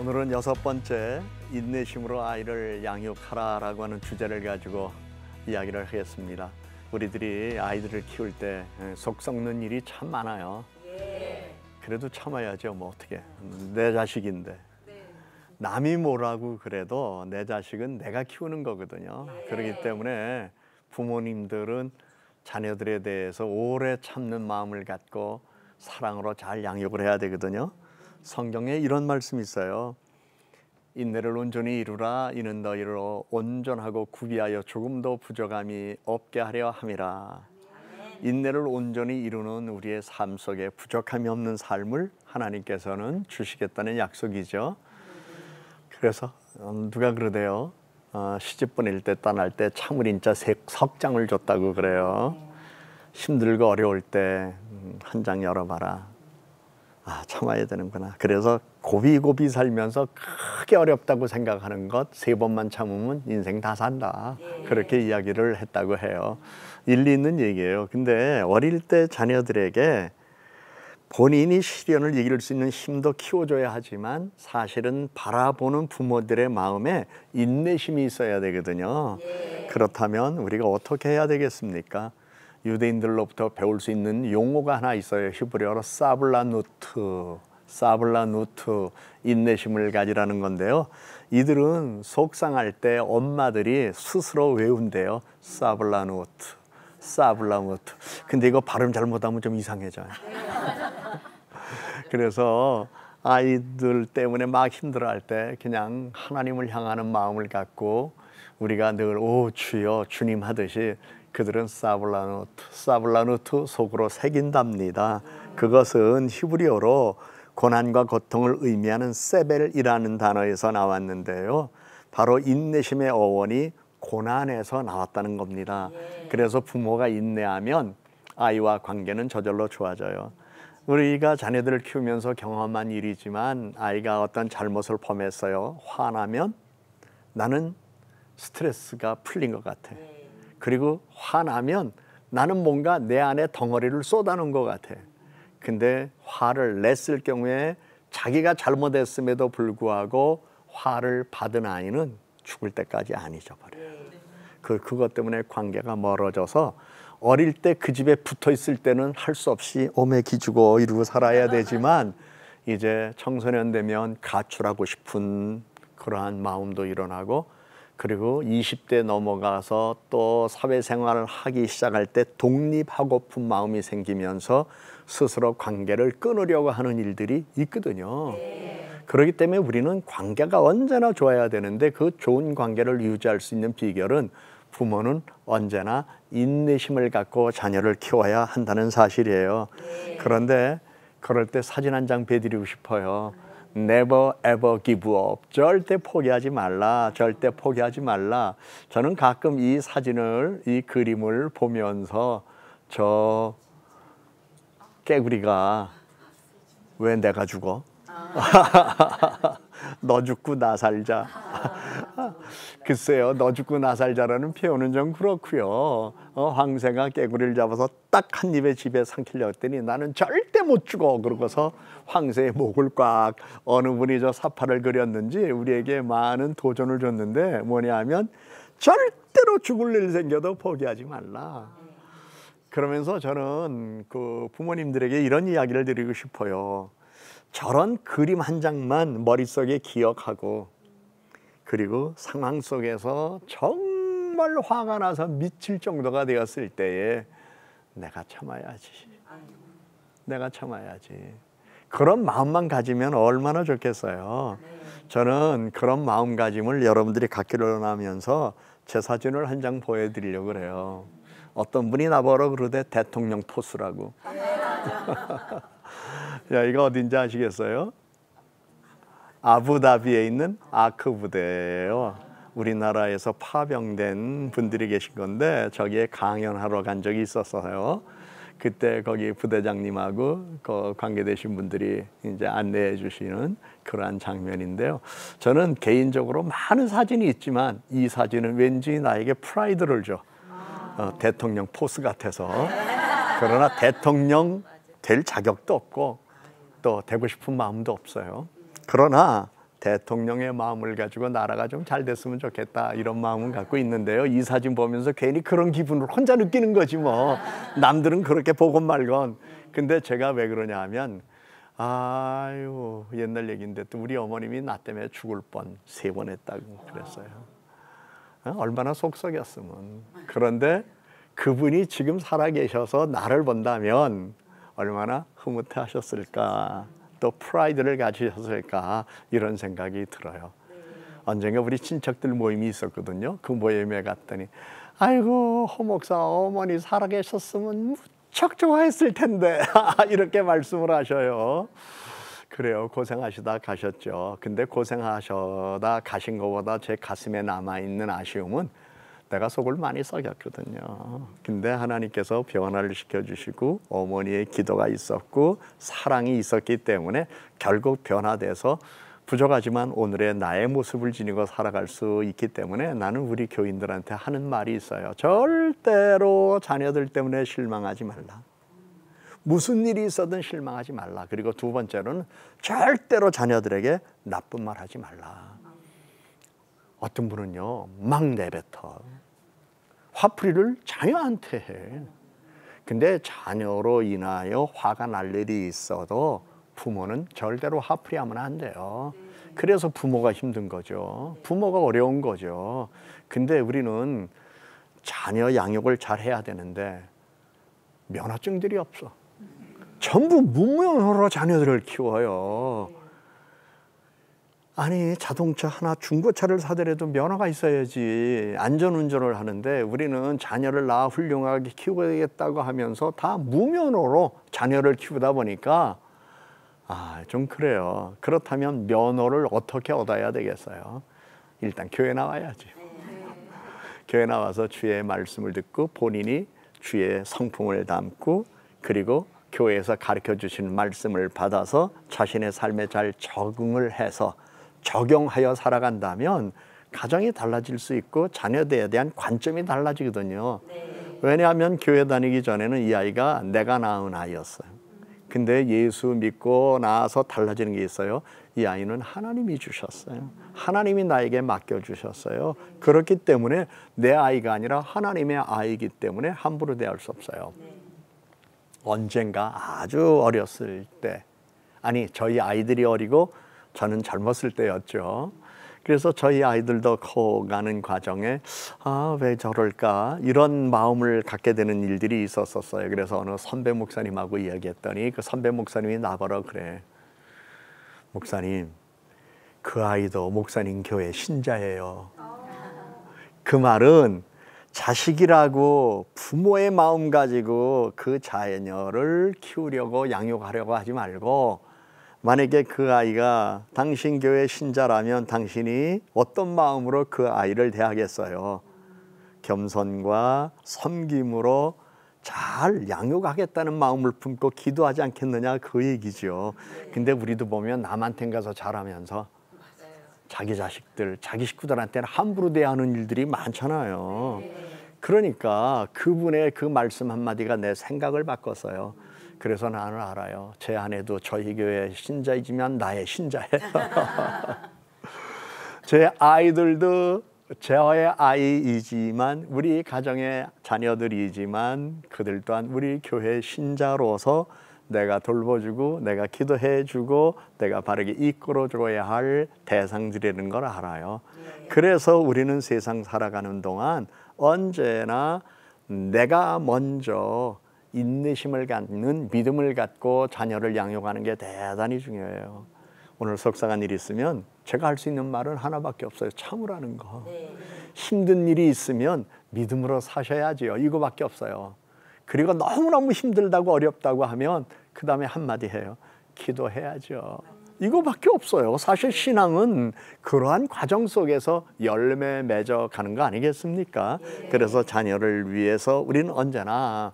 오늘은 6번째 인내심으로 아이를 양육하라라고 하는 주제를 가지고 이야기를 하겠습니다. 우리들이 아이들을 키울 때 속 썩는 일이 참 많아요. 그래도 참아야죠. 뭐 어떻게. 내 자식인데. 남이 뭐라고 그래도 내 자식은 내가 키우는 거거든요. 그렇기 때문에 부모님들은 자녀들에 대해서 오래 참는 마음을 갖고 사랑으로 잘 양육을 해야 되거든요. 성경에 이런 말씀이 있어요. 인내를 온전히 이루라. 이는 너희를 온전하고 구비하여 조금도 부족함이 없게 하려 함이라. 인내를 온전히 이루는 우리의 삶 속에 부족함이 없는 삶을 하나님께서는 주시겠다는 약속이죠. 그래서 누가 그러대요. 시집 보낼 때 떠날 때 참을 인자 석장을 줬다고 그래요. 힘들고 어려울 때 한 장 열어봐라. 참아야 되는구나. 그래서 고비고비 살면서 크게 어렵다고 생각하는 것 3번만 참으면 인생 다 산다. 그렇게 이야기를 했다고 해요. 일리 있는 얘기예요. 근데 어릴 때 자녀들에게 본인이 시련을 이길 수 있는 힘도 키워줘야 하지만 사실은 바라보는 부모들의 마음에 인내심이 있어야 되거든요. 그렇다면 우리가 어떻게 해야 되겠습니까? 유대인들로부터 배울 수 있는 용어가 하나 있어요. 히브리어로 사블라누트, 인내심을 가지라는 건데요. 이들은 속상할 때 엄마들이 스스로 외운대요. 사블라누트. 근데 이거 발음 잘못하면 좀 이상해져요. 그래서 아이들 때문에 막 힘들어할 때 그냥 하나님을 향하는 마음을 갖고 우리가 늘 오 주여 주님 하듯이 그들은 사블라누트 속으로 새긴답니다. 그것은 히브리어로 고난과 고통을 의미하는 세벨이라는 단어에서 나왔는데요. 바로 인내심의 어원이 고난에서 나왔다는 겁니다. 그래서 부모가 인내하면 아이와 관계는 저절로 좋아져요. 우리가 자녀들을 키우면서 경험한 일이지만 아이가 어떤 잘못을 범했어요. 화나면 나는 스트레스가 풀린 것 같아. 그리고 화나면 나는 뭔가 내 안에 덩어리를 쏟아놓은 것 같아. 근데 화를 냈을 경우에 자기가 잘못했음에도 불구하고 화를 받은 아이는 죽을 때까지 안 잊어버려요. 그것 때문에 관계가 멀어져서 어릴 때 그 집에 붙어 있을 때는 할 수 없이 오매 기주고 이러고 살아야 되지만 이제 청소년 되면 가출하고 싶은 그러한 마음도 일어나고 그리고 20대 넘어가서 또 사회생활을 하기 시작할 때 독립하고픈 마음이 생기면서 스스로 관계를 끊으려고 하는 일들이 있거든요. 그렇기 때문에 우리는 관계가 언제나 좋아야 되는데 그 좋은 관계를 유지할 수 있는 비결은 부모는 언제나 인내심을 갖고 자녀를 키워야 한다는 사실이에요. 그런데 그럴 때 사진 한 장 배드리고 싶어요. Never ever give up. 절대 포기하지 말라. 절대 포기하지 말라. 저는 가끔 이 사진을, 이 그림을 보면서 저 깨구리가 왜 내가 죽어? 너 죽고 나 살자. 글쎄요, 너 죽고 나 살자라는 표현은 좀 그렇고요. 황새가 깨구리를 잡아서 딱 한 입에 집에 삼키려고 했더니 나는 절대 못 죽어. 그러고서 황새의 목을 꽉 어느 분이 저 사파를 그렸는지 우리에게 많은 도전을 줬는데 뭐냐 하면 절대로 죽을 일 생겨도 포기하지 말라. 그러면서 저는 그 부모님들에게 이런 이야기를 드리고 싶어요. 저런 그림 한 장만 머릿속에 기억하고 그리고 상황 속에서 정말 화가 나서 미칠 정도가 되었을 때에 내가 참아야지. 그런 마음만 가지면 얼마나 좋겠어요. 저는 그런 마음가짐을 여러분들이 갖기를 원하면서 제 사진을 한 장 보여드리려고 그래요. 어떤 분이 나보러 그러대 대통령 포스라고. 야, 이거 어딘지 아시겠어요? 아부다비에 있는 아크 부대예요. 우리나라에서 파병된 분들이 계신 건데 저기에 강연하러 간 적이 있었어요. 그때 거기 부대장님하고 그 관계되신 분들이 이제 안내해 주시는 그러한 장면인데요. 저는 개인적으로 많은 사진이 있지만 이 사진은 왠지 나에게 프라이드를 줘. 대통령 포스 같아서. 그러나 대통령 될 자격도 없고 또 되고 싶은 마음도 없어요. 그러나 대통령의 마음을 가지고 나라가 좀 잘 됐으면 좋겠다 이런 마음은 갖고 있는데요. 이 사진 보면서 괜히 그런 기분을 혼자 느끼는 거지 뭐. 남들은 그렇게 보건 말건. 근데 제가 왜 그러냐 하면 아유 옛날 얘기인데 또 우리 어머님이 나 때문에 죽을 뻔 3번 했다고 그랬어요. 얼마나 속썩였으면. 그런데 그분이 지금 살아계셔서 나를 본다면 얼마나 흐뭇해하셨을까, 또 프라이드를 가지셨을까 이런 생각이 들어요. 언젠가 우리 친척들 모임이 있었거든요. 그 모임에 갔더니 아이고 허 목사 어머니 살아계셨으면 무척 좋아했을 텐데 이렇게 말씀을 하셔요. 그래요. 고생하시다 가셨죠. 근데 고생하셔다 가신 것보다 제 가슴에 남아있는 아쉬움은 내가 속을 많이 썩였거든요. 근데 하나님께서 변화를 시켜주시고 어머니의 기도가 있었고 사랑이 있었기 때문에 결국 변화돼서 부족하지만 오늘의 나의 모습을 지니고 살아갈 수 있기 때문에 나는 우리 교인들한테 하는 말이 있어요. 절대로 자녀들 때문에 실망하지 말라. 무슨 일이 있어든 실망하지 말라. 그리고 두 번째로는 절대로 자녀들에게 나쁜 말 하지 말라. 어떤 분은요 막 내뱉어. 화풀이를 자녀한테 해. 근데 자녀로 인하여 화가 날 일이 있어도 부모는 절대로 화풀이하면 안 돼요. 그래서 부모가 힘든 거죠. 부모가 어려운 거죠. 근데 우리는 자녀 양육을 잘 해야 되는데 면허증들이 없어. 전부 무면허로 자녀들을 키워요. 아니 자동차 하나 중고차를 사더라도 면허가 있어야지 안전운전을 하는데 우리는 자녀를 낳아 훌륭하게 키우겠다고 하면서 다 무면허로 자녀를 키우다 보니까 좀 그래요. 그렇다면 면허를 어떻게 얻어야 되겠어요? 일단 교회 나와야지. 교회 나와서 주의 말씀을 듣고 본인이 주의 성품을 담고 그리고 교회에서 가르쳐 주신 말씀을 받아서 자신의 삶에 잘 적응을 해서 적용하여 살아간다면 가정이 달라질 수 있고 자녀들에 대한 관점이 달라지거든요. 왜냐하면 교회 다니기 전에는 이 아이가 내가 낳은 아이였어요. 근데 예수 믿고 나서 달라지는 게 있어요. 이 아이는 하나님이 주셨어요. 하나님이 나에게 맡겨주셨어요. 그렇기 때문에 내 아이가 아니라 하나님의 아이이기 때문에 함부로 대할 수 없어요. 언젠가 아주 어렸을 때, 아니 저희 아이들이 어리고 저는 젊었을 때였죠. 그래서 저희 아이들도 커가는 과정에 왜 저럴까 이런 마음을 갖게 되는 일들이 있었어요. 그래서 어느 선배 목사님하고 이야기했더니 그 선배 목사님이 나보러 그래. 목사님, 그 아이도 목사님 교회 신자예요. 그 말은 자식이라고 부모의 마음 가지고 그 자녀를 키우려고 양육하려고 하지 말고 만약에 그 아이가 당신 교회 신자라면 당신이 어떤 마음으로 그 아이를 대하겠어요? 겸손과 섬김으로 잘 양육하겠다는 마음을 품고 기도하지 않겠느냐 그 얘기죠. 근데 우리도 보면 남한테 가서 잘하면서 자기 자식들, 자기 식구들한테는 함부로 대하는 일들이 많잖아요. 그러니까 그분의 그 말씀 한마디가 내 생각을 바꿨어요. 그래서 나는 알아요. 제 아내도 저희 교회 신자이지만 나의 신자예요. 제 아이들도 저의 아이이지만 우리 가정의 자녀들이지만 그들 또한 우리 교회 신자로서 내가 돌봐주고 내가 기도해주고 내가 바르게 이끌어줘야 할 대상들이라는 걸 알아요. 그래서 우리는 세상 살아가는 동안 언제나 내가 먼저 인내심을 갖는 믿음을 갖고 자녀를 양육하는 게 대단히 중요해요. 오늘 속상한 일이 있으면 제가 할 수 있는 말은 하나밖에 없어요. 참으라는 거. 힘든 일이 있으면 믿음으로 사셔야지요. 이거밖에 없어요. 그리고 너무너무 힘들다고 어렵다고 하면 그 다음에 한마디 해요. 기도해야죠. 이거밖에 없어요. 사실 신앙은 그러한 과정 속에서 열매 맺어 가는 거 아니겠습니까? 그래서 자녀를 위해서 우리는 언제나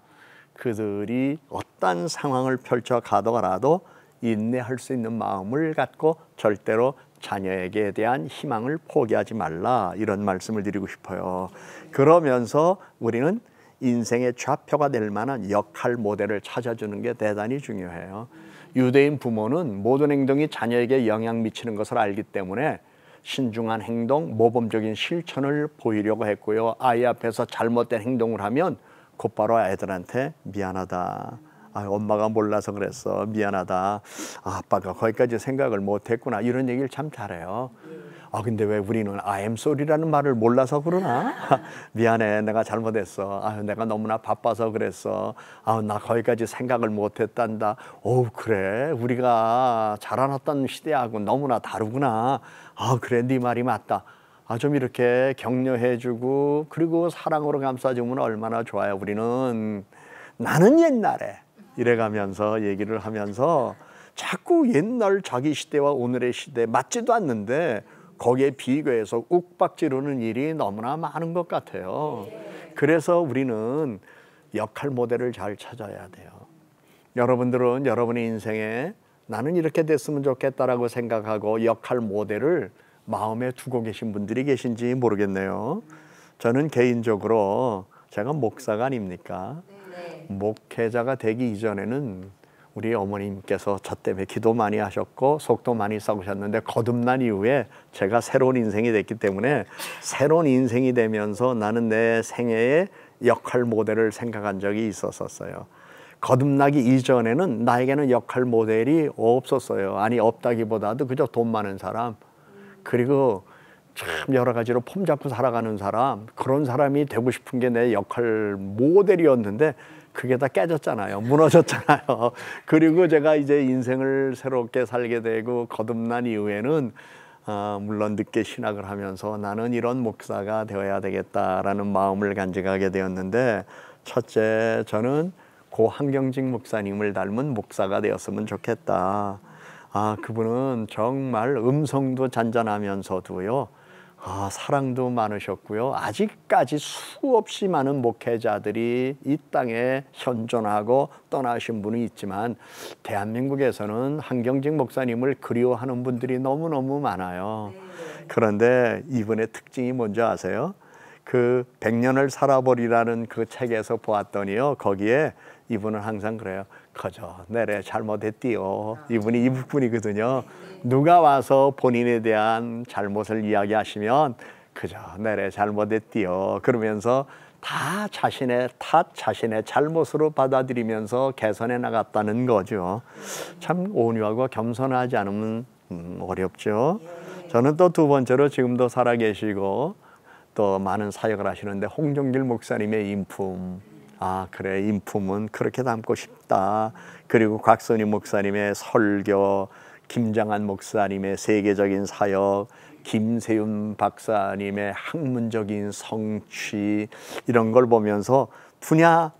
그들이 어떤 상황을 펼쳐 가더라도 인내할 수 있는 마음을 갖고 절대로 자녀에게 대한 희망을 포기하지 말라 이런 말씀을 드리고 싶어요. 그러면서 우리는 인생의 좌표가 될 만한 역할 모델을 찾아주는 게 대단히 중요해요. 유대인 부모는 모든 행동이 자녀에게 영향 미치는 것을 알기 때문에 신중한 행동, 모범적인 실천을 보이려고 했고요. 아이 앞에서 잘못된 행동을 하면 곧바로 애들한테 미안하다. 엄마가 몰라서 그랬어. 미안하다. 아빠가 거기까지 생각을 못했구나. 이런 얘기를 참 잘해요. 근데 왜 우리는 I am sorry라는 말을 몰라서 그러나? 미안해, 내가 잘못했어. 내가 너무나 바빠서 그랬어. 나 거기까지 생각을 못했단다. 그래, 우리가 자라났던 시대하고 너무나 다르구나. 그래, 네 말이 맞다. 좀 이렇게 격려해주고 그리고 사랑으로 감싸주면 얼마나 좋아요. 우리는 나는 옛날에 이래가면서 얘기를 하면서 자꾸 옛날 자기 시대와 오늘의 시대 맞지도 않는데 거기에 비교해서 욱박지르는 일이 너무나 많은 것 같아요. 그래서 우리는 역할 모델을 잘 찾아야 돼요. 여러분들은 여러분의 인생에 나는 이렇게 됐으면 좋겠다라고 생각하고 역할 모델을 마음에 두고 계신 분들이 계신지 모르겠네요. 저는 개인적으로 제가 목사가 아닙니까? 목회자가 되기 이전에는 우리 어머님께서 저 때문에 기도 많이 하셨고 속도 많이 썩으셨는데 거듭난 이후에 제가 새로운 인생이 됐기 때문에 새로운 인생이 되면서 나는 내 생애의 역할 모델을 생각한 적이 있었어요. 거듭나기 이전에는 나에게는 역할 모델이 없었어요. 없다기보다도 그저 돈 많은 사람, 그리고 참 여러 가지로 폼 잡고 살아가는 사람, 그런 사람이 되고 싶은 게 내 역할 모델이었는데 그게 다 깨졌잖아요. 무너졌잖아요. 그리고 제가 이제 인생을 새롭게 살게 되고 거듭난 이후에는 물론 늦게 신학을 하면서 나는 이런 목사가 되어야 되겠다라는 마음을 간직하게 되었는데, 첫째, 저는 고 한경직 목사님을 닮은 목사가 되었으면 좋겠다. 그분은 정말 음성도 잔잔하면서도요, 사랑도 많으셨고요. 아직까지 수없이 많은 목회자들이 이 땅에 현존하고 떠나신 분이 있지만 대한민국에서는 한경직 목사님을 그리워하는 분들이 너무너무 많아요. 그런데 이분의 특징이 뭔지 아세요? 그 100년을 살아보리라는 그 책에서 보았더니요, 거기에 이분은 항상 그래요. 그저 내래 잘못했디요. 이분이 이분이거든요. 누가 와서 본인에 대한 잘못을 이야기하시면 그저 내래 잘못했디요. 그러면서 다 자신의 탓, 자신의 잘못으로 받아들이면서 개선해 나갔다는 거죠. 참 온유하고 겸손하지 않으면 어렵죠. 저는 또 두 번째로 지금도 살아계시고 또 많은 사역을 하시는데 홍종길 목사님의 인품, 그래, 인품은 그렇게 담고 싶다. 그리고 곽선희 목사님의 설교, 김장한 목사님의 세계적인 사역, 김세윤 박사님의 학문적인 성취, 이런 걸 보면서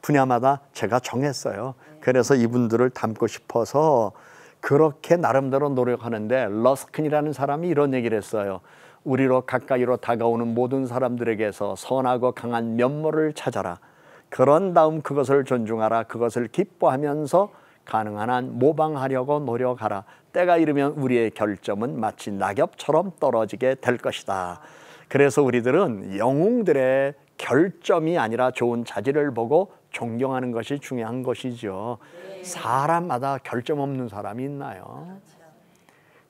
분야마다 제가 정했어요. 그래서 이분들을 담고 싶어서 그렇게 나름대로 노력하는데, 러스킨이라는 사람이 이런 얘기를 했어요. 우리로 가까이로 다가오는 모든 사람들에게서 선하고 강한 면모를 찾아라. 그런 다음 그것을 존중하라. 그것을 기뻐하면서 가능한 한 모방하려고 노력하라. 때가 이르면 우리의 결점은 마치 낙엽처럼 떨어지게 될 것이다. 그래서 우리들은 영웅들의 결점이 아니라 좋은 자질을 보고 존경하는 것이 중요한 것이죠. 사람마다 결점 없는 사람이 있나요?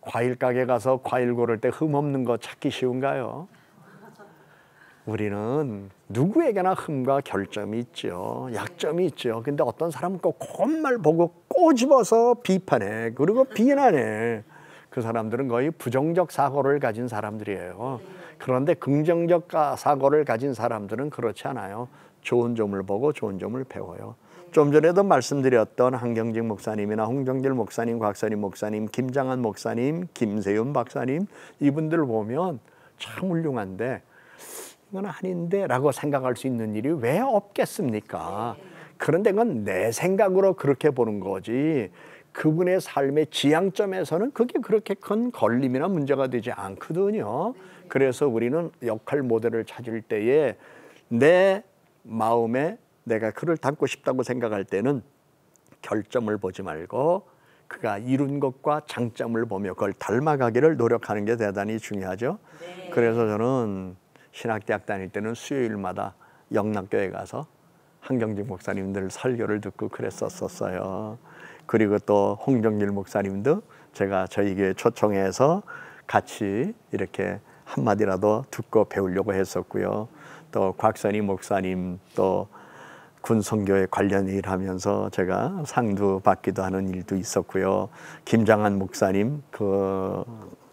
과일 가게 가서 과일 고를 때 흠 없는 거 찾기 쉬운가요? 우리는 누구에게나 흠과 결점이 있죠. 약점이 있죠. 근데 어떤 사람은 꼭 그것만 보고 꼬집어서 비판해. 그리고 비난해. 그 사람들은 거의 부정적 사고를 가진 사람들이에요. 그런데 긍정적 사고를 가진 사람들은 그렇지 않아요. 좋은 점을 보고 좋은 점을 배워요. 좀 전에도 말씀드렸던 한경직 목사님이나 홍정길 목사님, 곽선희 목사님, 김장한 목사님, 김세윤 박사님, 이분들 보면 참 훌륭한데 이건 아닌데 라고 생각할 수 있는 일이 왜 없겠습니까? 그런데 그건 내 생각으로 그렇게 보는 거지, 그분의 삶의 지향점에서는 그게 그렇게 큰 걸림이나 문제가 되지 않거든요. 그래서 우리는 역할 모델을 찾을 때에 내 마음에 내가 그를 닮고 싶다고 생각할 때는 결점을 보지 말고 그가 이룬 것과 장점을 보며 그걸 닮아가기를 노력하는 게 대단히 중요하죠. 그래서 저는 신학대학 다닐 때는 수요일마다 영락교회 가서 한경직 목사님들 설교를 듣고 그랬었어요. 그리고 또 홍정길 목사님도 제가 저희 교회 초청해서 같이 이렇게 한마디라도 듣고 배우려고 했었고요. 또 곽선희 목사님 또 군성교회 관련 일하면서 제가 상도 받기도 하는 일도 있었고요. 김장한 목사님 그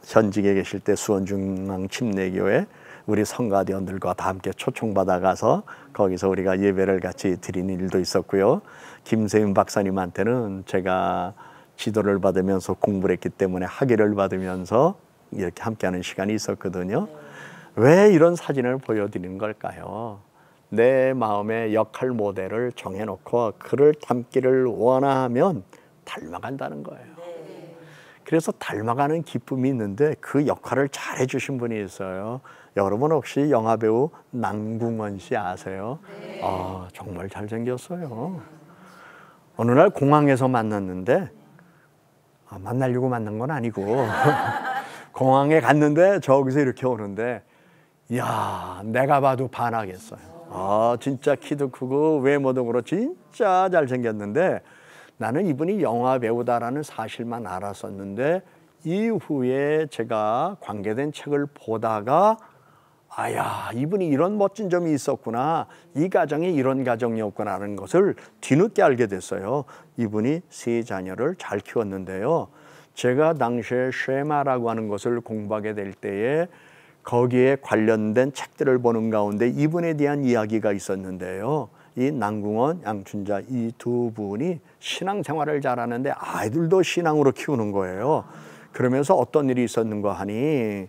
현직에 계실 때 수원중앙침례교회 우리 성가대원들과 다 함께 초청받아 가서 거기서 우리가 예배를 같이 드리는 일도 있었고요. 김세윤 박사님한테는 제가 지도를 받으면서 공부를 했기 때문에 학위를 받으면서 이렇게 함께하는 시간이 있었거든요. 왜 이런 사진을 보여드리는 걸까요? 내 마음의 역할 모델을 정해놓고 그를 닮기를 원하면 닮아간다는 거예요. 그래서 닮아가는 기쁨이 있는데 그 역할을 잘 해주신 분이 있어요. 여러분 혹시 영화배우 남궁원 씨 아세요? 정말 잘생겼어요. 어느 날 공항에서 만났는데 만나려고 만난 건 아니고 공항에 갔는데 저기서 이렇게 오는데 이야 내가 봐도 반하겠어요. 진짜 키도 크고 외모도 그렇고 진짜 잘생겼는데 나는 이분이 영화배우다라는 사실만 알았었는데 이후에 제가 관계된 책을 보다가 아야 이분이 이런 멋진 점이 있었구나, 이 가정이 이런 가정이었구나라는 것을 뒤늦게 알게 됐어요. 이분이 세 자녀를 잘 키웠는데요. 제가 당시에 쉐마라고 하는 것을 공부하게 될 때에 거기에 관련된 책들을 보는 가운데 이분에 대한 이야기가 있었는데요. 이 남궁원, 양춘자 이 두 분이 신앙생활을 잘하는데 아이들도 신앙으로 키우는 거예요. 그러면서 어떤 일이 있었는가 하니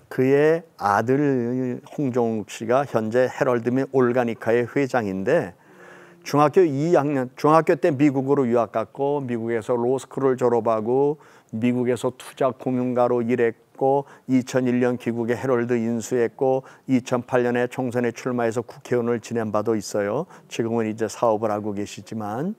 그의 아들 홍종욱 씨가 현재 헤럴드 및 올가니카의 회장인데 중학교 2학년, 중학교 때 미국으로 유학 갔고 미국에서 로스쿨을 졸업하고 미국에서 투자금융가로 일했고 2001년 귀국에 헤럴드 인수했고 2008년에 총선에 출마해서 국회의원을 지낸 바도 있어요. 지금은 이제 사업을 하고 계시지만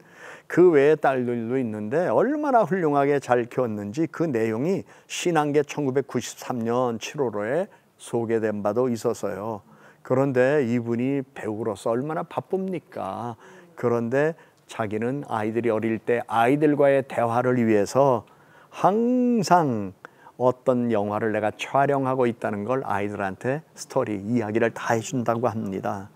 그 외에 딸들도 있는데 얼마나 훌륭하게 잘 키웠는지 그 내용이 신한계 1993년 7월호에 소개된 바도 있었어요. 그런데 이분이 배우로서 얼마나 바쁩니까? 그런데 자기는 아이들이 어릴 때 아이들과의 대화를 위해서 항상 어떤 영화를 내가 촬영하고 있다는 걸 아이들한테 스토리, 이야기를 다 해준다고 합니다.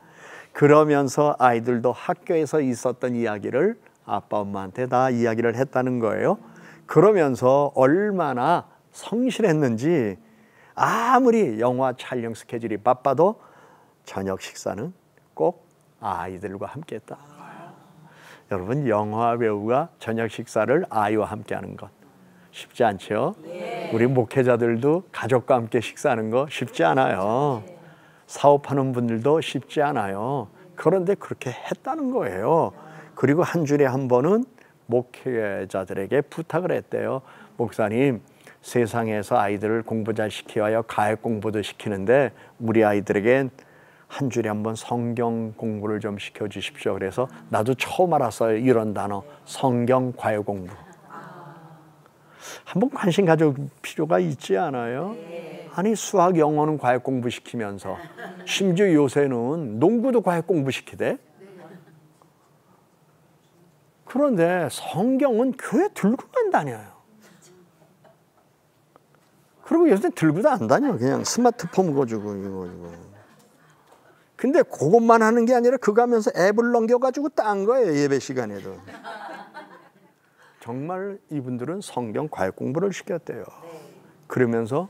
그러면서 아이들도 학교에서 있었던 이야기를 아빠, 엄마한테 다 이야기를 했다는 거예요. 그러면서 얼마나 성실했는지 아무리 영화 촬영 스케줄이 바빠도 저녁 식사는 꼭 아이들과 함께 했다는 거예요. 여러분 영화 배우가 저녁 식사를 아이와 함께 하는 것 쉽지 않죠? 네. 우리 목회자들도 가족과 함께 식사하는 거 쉽지 않아요. 사업하는 분들도 쉽지 않아요. 그런데 그렇게 했다는 거예요. 그리고 한 주에 한 번은 목회자들에게 부탁을 했대요. 목사님, 세상에서 아이들을 공부 잘 시키기 위하여 가액 공부도 시키는데 우리 아이들에겐 한 주에 한 번 성경 공부를 좀 시켜주십시오. 그래서 나도 처음 알았어요. 이런 단어, 성경 과외 공부. 한번 관심 가질 필요가 있지 않아요? 아니 수학, 영어는 과외 공부 시키면서 심지어 요새는 농구도 과외 공부 시키대. 그런데 성경은 교회 들고만 다녀요. 그리고 요새 들고도 안 다녀. 그냥 스마트폰 가지고 이거. 근데 그것만 하는 게 아니라 그거 하면서 앱을 넘겨가지고 딴 거예요. 예배 시간에도. 정말 이분들은 성경 과외 공부를 시켰대요. 그러면서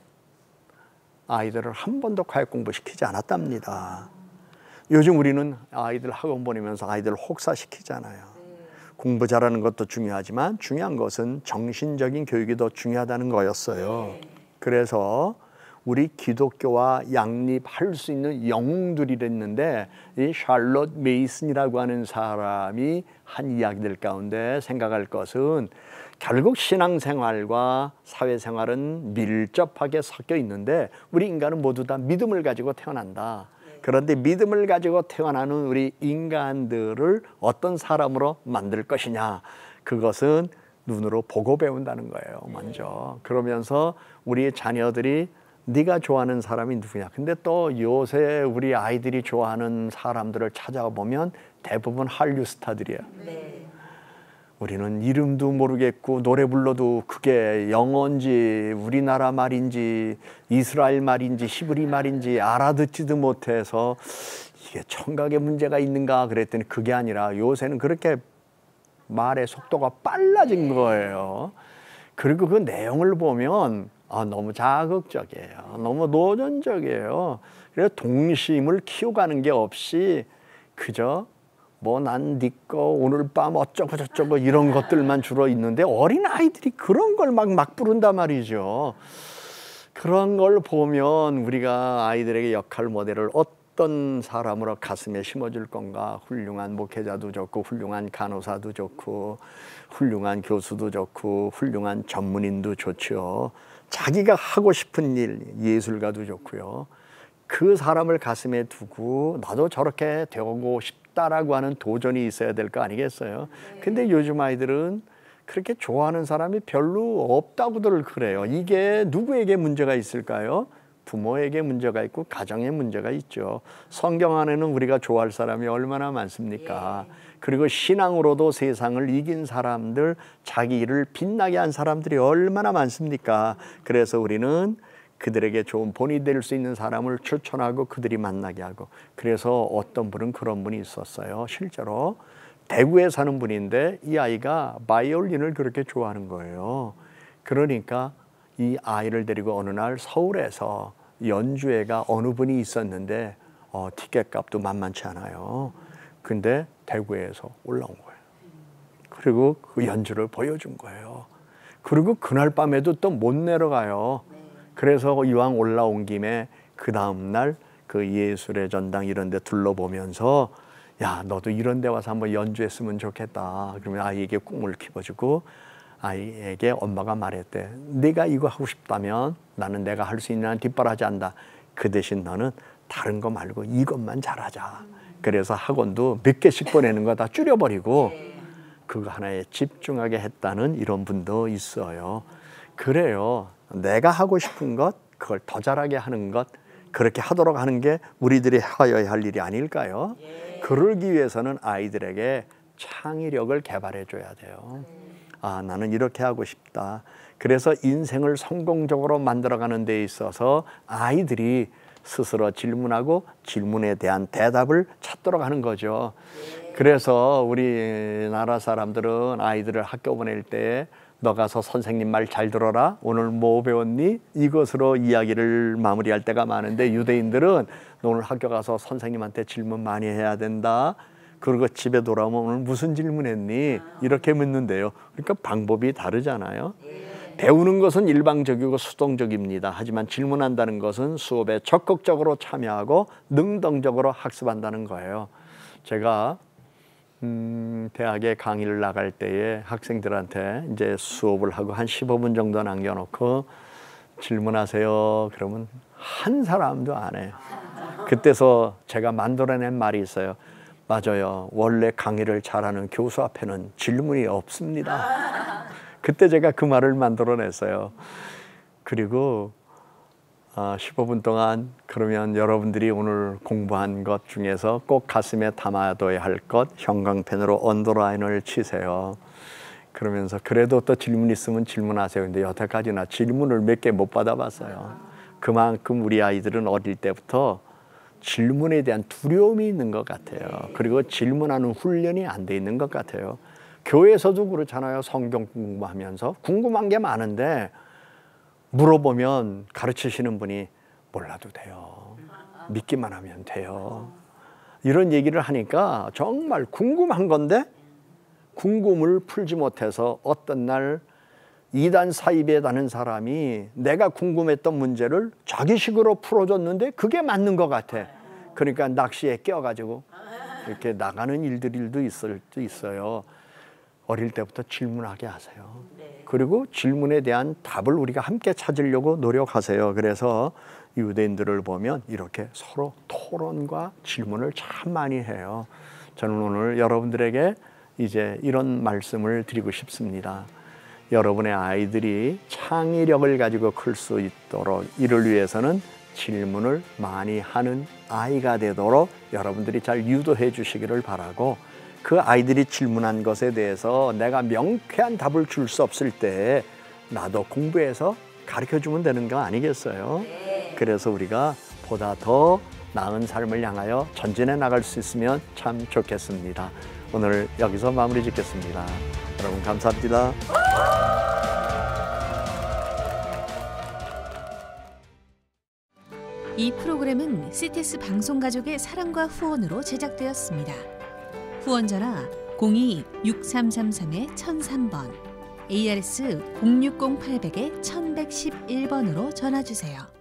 아이들을 한 번도 과외 공부 시키지 않았답니다. 요즘 우리는 아이들 학원 보내면서 아이들 혹사시키잖아요. 공부 잘하는 것도 중요하지만 중요한 것은 정신적인 교육이 더 중요하다는 거였어요. 그래서 우리 기독교와 양립할 수 있는 영웅들이 됐는데 이 샬롯 메이슨이라고 하는 사람이 한 이야기들 가운데 생각할 것은 결국 신앙생활과 사회생활은 밀접하게 섞여 있는데 우리 인간은 모두 다 믿음을 가지고 태어난다. 그런데 믿음을 가지고 태어나는 우리 인간들을 어떤 사람으로 만들 것이냐, 그것은 눈으로 보고 배운다는 거예요. 먼저. 그러면서 우리 자녀들이 네가 좋아하는 사람이 누구냐? 근데 또 요새 우리 아이들이 좋아하는 사람들을 찾아보면 대부분 한류 스타들이에요. 네. 우리는 이름도 모르겠고 노래 불러도 그게 영어인지 우리나라 말인지 이스라엘 말인지 히브리 말인지 알아듣지도 못해서 이게 청각에 문제가 있는가 그랬더니 그게 아니라 요새는 그렇게 말의 속도가 빨라진 거예요. 그리고 그 내용을 보면 너무 자극적이에요. 너무 노전적이에요. 그래서 동심을 키워가는 게 없이 그저 난 네 거 오늘 밤 어쩌고 저쩌고 이런 것들만 주로 있는데 어린 아이들이 그런 걸 막 부른단 말이죠. 그런 걸 보면 우리가 아이들에게 역할 모델을 어떤 사람으로 가슴에 심어줄 건가. 훌륭한 목회자도 좋고 훌륭한 간호사도 좋고 훌륭한 교수도 좋고 훌륭한 전문인도 좋죠. 자기가 하고 싶은 일, 예술가도 좋고요. 그 사람을 가슴에 두고 나도 저렇게 되고 싶다라고 하는 도전이 있어야 될 거 아니겠어요? 근데 요즘 아이들은 그렇게 좋아하는 사람이 별로 없다고들 그래요. 이게 누구에게 문제가 있을까요? 부모에게 문제가 있고 가정에 문제가 있죠. 성경 안에는 우리가 좋아할 사람이 얼마나 많습니까? 그리고 신앙으로도 세상을 이긴 사람들, 자기 일을 빛나게 한 사람들이 얼마나 많습니까? 그래서 우리는 그들에게 좋은 본이 될 수 있는 사람을 추천하고 그들이 만나게 하고. 그래서 어떤 분은 그런 분이 있었어요. 실제로 대구에 사는 분인데 이 아이가 바이올린을 그렇게 좋아하는 거예요. 그러니까 이 아이를 데리고 어느 날 서울에서 연주회가 어느 분이 있었는데 티켓 값도 만만치 않아요. 근데 대구에서 올라온 거예요. 그리고 그 연주를 보여준 거예요. 그리고 그날 밤에도 또 못 내려가요. 그래서 이왕 올라온 김에 그 다음날 그 예술의 전당 이런 데 둘러보면서 야, 너도 이런 데 와서 한번 연주했으면 좋겠다. 그러면 아이에게 꿈을 키워주고 아이에게 엄마가 말했대. 네가 이거 하고 싶다면 나는 내가 할 수 있는 한 뒷바라지 한다. 그 대신 너는 다른 거 말고 이것만 잘하자. 그래서 학원도 몇 개씩 보내는 거 다 줄여버리고 그거 하나에 집중하게 했다는 이런 분도 있어요. 그래요. 내가 하고 싶은 것, 그걸 더 잘하게 하는 것, 그렇게 하도록 하는 게 우리들이 하여야 할 일이 아닐까요? 그러기 위해서는 아이들에게 창의력을 개발해 줘야 돼요. 나는 이렇게 하고 싶다. 그래서 인생을 성공적으로 만들어가는 데 있어서 아이들이 스스로 질문하고 질문에 대한 대답을 찾도록 하는 거죠. 그래서 우리나라 사람들은 아이들을 학교 보낼 때 너 가서 선생님 말 잘 들어라. 오늘 뭐 배웠니? 이것으로 이야기를 마무리할 때가 많은데 유대인들은 너 오늘 학교 가서 선생님한테 질문 많이 해야 된다. 그리고 집에 돌아오면 오늘 무슨 질문했니? 이렇게 묻는데요. 그러니까 방법이 다르잖아요. 배우는 것은 일방적이고 수동적입니다. 하지만 질문한다는 것은 수업에 적극적으로 참여하고 능동적으로 학습한다는 거예요. 제가 대학에 강의를 나갈 때에 학생들한테 이제 수업을 하고 한 15분 정도 남겨놓고 질문하세요. 그러면 한 사람도 안 해요. 그때서 제가 만들어낸 말이 있어요. 맞아요. 원래 강의를 잘하는 교수 앞에는 질문이 없습니다. 그때 제가 그 말을 만들어냈어요. 그리고 15분 동안 그러면 여러분들이 오늘 공부한 것 중에서 꼭 가슴에 담아둬야 할 것 형광펜으로 언더라인을 치세요. 그러면서 그래도 또 질문 있으면 질문하세요. 근데 여태까지나 질문을 몇 개 못 받아봤어요. 그만큼 우리 아이들은 어릴 때부터 질문에 대한 두려움이 있는 것 같아요. 그리고 질문하는 훈련이 안 돼 있는 것 같아요. 교회에서도 그렇잖아요. 성경 공부하면서 궁금한 게 많은데 물어보면 가르치시는 분이 몰라도 돼요. 믿기만 하면 돼요. 이런 얘기를 하니까 정말 궁금한 건데 궁금을 풀지 못해서 어떤 날 이단 사입에 다는 사람이 내가 궁금했던 문제를 자기식으로 풀어줬는데 그게 맞는 것 같아. 그러니까 낚시에 껴가지고 이렇게 나가는 일들도 있을 수 있어요. 어릴 때부터 질문하게 하세요. 그리고 질문에 대한 답을 우리가 함께 찾으려고 노력하세요. 그래서 유대인들을 보면 이렇게 서로 토론과 질문을 참 많이 해요. 저는 오늘 여러분들에게 이제 이런 말씀을 드리고 싶습니다. 여러분의 아이들이 창의력을 가지고 클 수 있도록 이를 위해서는 질문을 많이 하는 아이가 되도록 여러분들이 잘 유도해 주시기를 바라고, 그 아이들이 질문한 것에 대해서 내가 명쾌한 답을 줄 수 없을 때 나도 공부해서 가르쳐주면 되는 거 아니겠어요? 그래서 우리가 보다 더 나은 삶을 향하여 전진해 나갈 수 있으면 참 좋겠습니다. 오늘 여기서 마무리 짓겠습니다. 여러분 감사합니다. 이 프로그램은 CTS 방송가족의 사랑과 후원으로 제작되었습니다. 후원 전화 02-6333-1003번, ARS 060-800-1111번으로 전화 주세요.